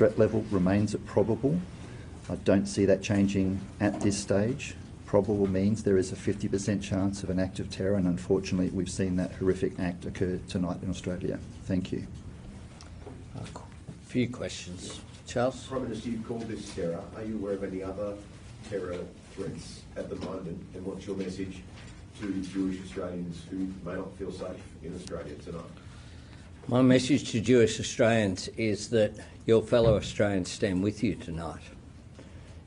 threat level remains at probable. I don't see that changing at this stage. Probable means there is a 50% chance of an act of terror, and unfortunately we've seen that horrific act occur tonight in Australia. Thank you. A few questions. Charles? Prime Minister, you've called this terror. Are you aware of any other terror threats at the moment, and what's your message to Jewish Australians who may not feel safe in Australia tonight? My message to Jewish Australians is that your fellow Australians stand with you tonight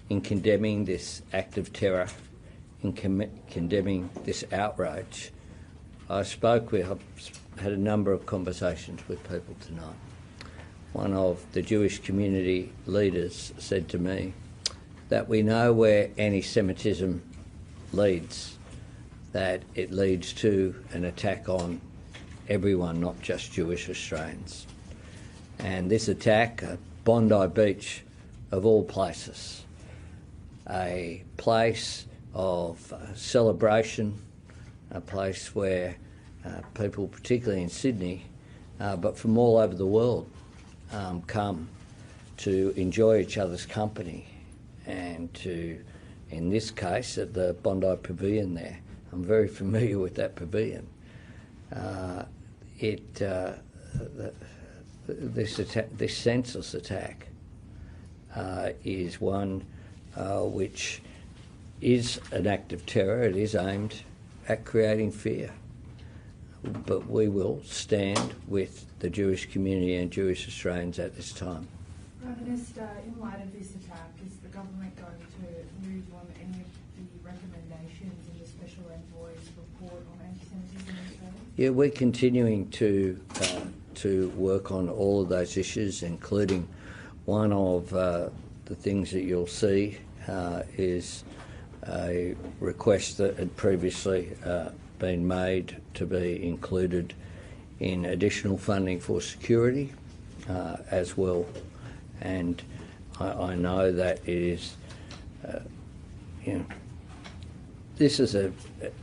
in condemning this act of terror, in condemning this outrage. I've had a number of conversations with people tonight. One of the Jewish community leaders said to me that we know where anti-Semitism leads, that it leads to an attack on everyone, not just Jewish Australians. And this attack at Bondi Beach, of all places, a place of celebration, a place where people, particularly in Sydney, but from all over the world, come to enjoy each other's company, and to, in this case, at the Bondi Pavilion there. I'm very familiar with that pavilion. This senseless attack is one which is an act of terror. It is aimed at creating fear. But we will stand with the Jewish community and Jewish Australians at this time. Prime Minister, in light of this attack, is the government going to move on any of the recommendations in the Special Envoy's report on anti-Semitism in Australia? Yeah, we're continuing to work on all of those issues, including one of the things that you'll see is a request that had previously been made to be included in additional funding for security as well. And I know that it is, this is an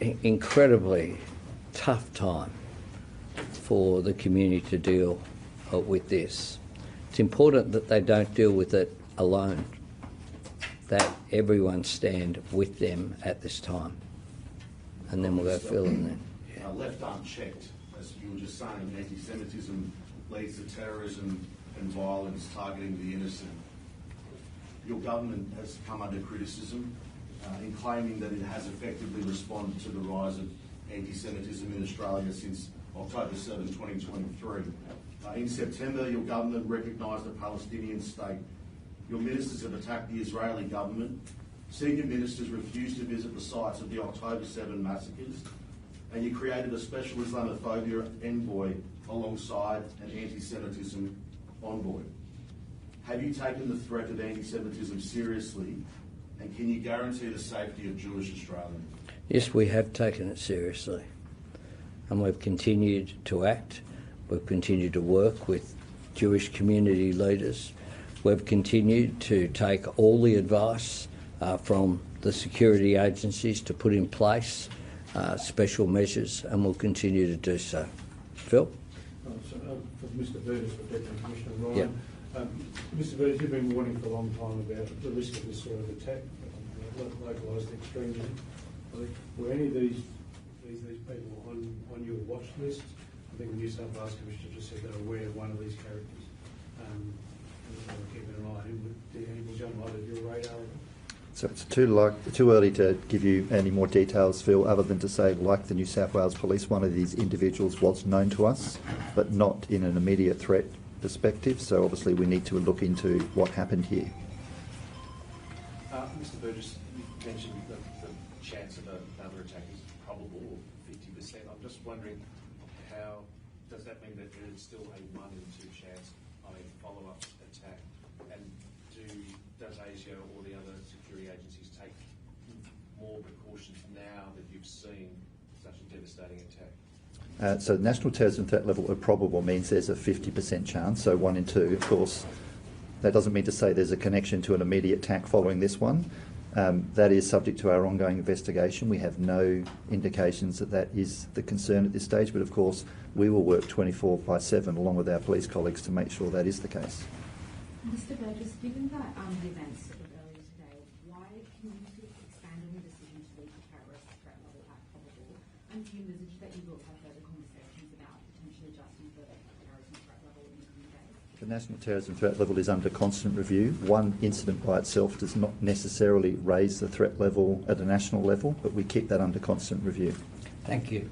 incredibly tough time for the community to deal with this. It's important that they don't deal with it alone, that everyone stand with them at this time. And then we'll go fill in then. Yeah. Left unchecked, as you were just saying, anti-Semitism leads to terrorism and violence targeting the innocent. Your government has come under criticism in claiming that it has effectively responded to the rise of anti-Semitism in Australia since October 7, 2023. In September, your government recognised a Palestinian state. Your ministers have attacked the Israeli government. Senior ministers refused to visit the sites of the October 7 massacres, and you created a special Islamophobia envoy alongside an anti-Semitism envoy. Have you taken the threat of anti-Semitism seriously, and can you guarantee the safety of Jewish Australians? Yes, we have taken it seriously, and we've continued to act. We've continued to work with Jewish community leaders. We've continued to take all the advice from the security agencies to put in place special measures, and we'll continue to do so. Phil? For Mr. Burgess, for Deputy Commissioner Ryan. Yep. Mr. Burgess, you've been warning for a long time about the risk of this sort of attack, localised extremism. Were any of these people on your watch list? I think the New South Wales Commissioner just said they're aware of one of these characters. Keeping an eye on him. Was he on your radar? So it's too early to give you any more details, Phil, other than to say, like the New South Wales Police, one of these individuals was known to us, but not in an immediate threat perspective. So obviously we need to look into what happened here. Mr. Burgess, you mentioned that the chance of another attack is probable, or 50%. I'm just wondering, how does that mean that there is still a 1 in 2 chance of a follow-up attack? And does Asia or the other security agencies take more precautions now that you've seen such a devastating attack? So national terrorism threat level of probable means there's a 50% chance, so 1 in 2. Of course, that doesn't mean to say there's a connection to an immediate attack following this one. That is subject to our ongoing investigation. We have no indications that that is the concern at this stage, but of course we will work 24/7 along with our police colleagues to make sure that is the case. Mr. Burgess, given that the events of earlier today, why can you sort of expand on the decision to leave the terrorist threat level at probable? And do you envisage that you will have further conversations about potentially adjusting the terrorism threat level in the coming days? The national terrorism threat level is under constant review. One incident by itself does not necessarily raise the threat level at a national level, but we keep that under constant review. Thank you.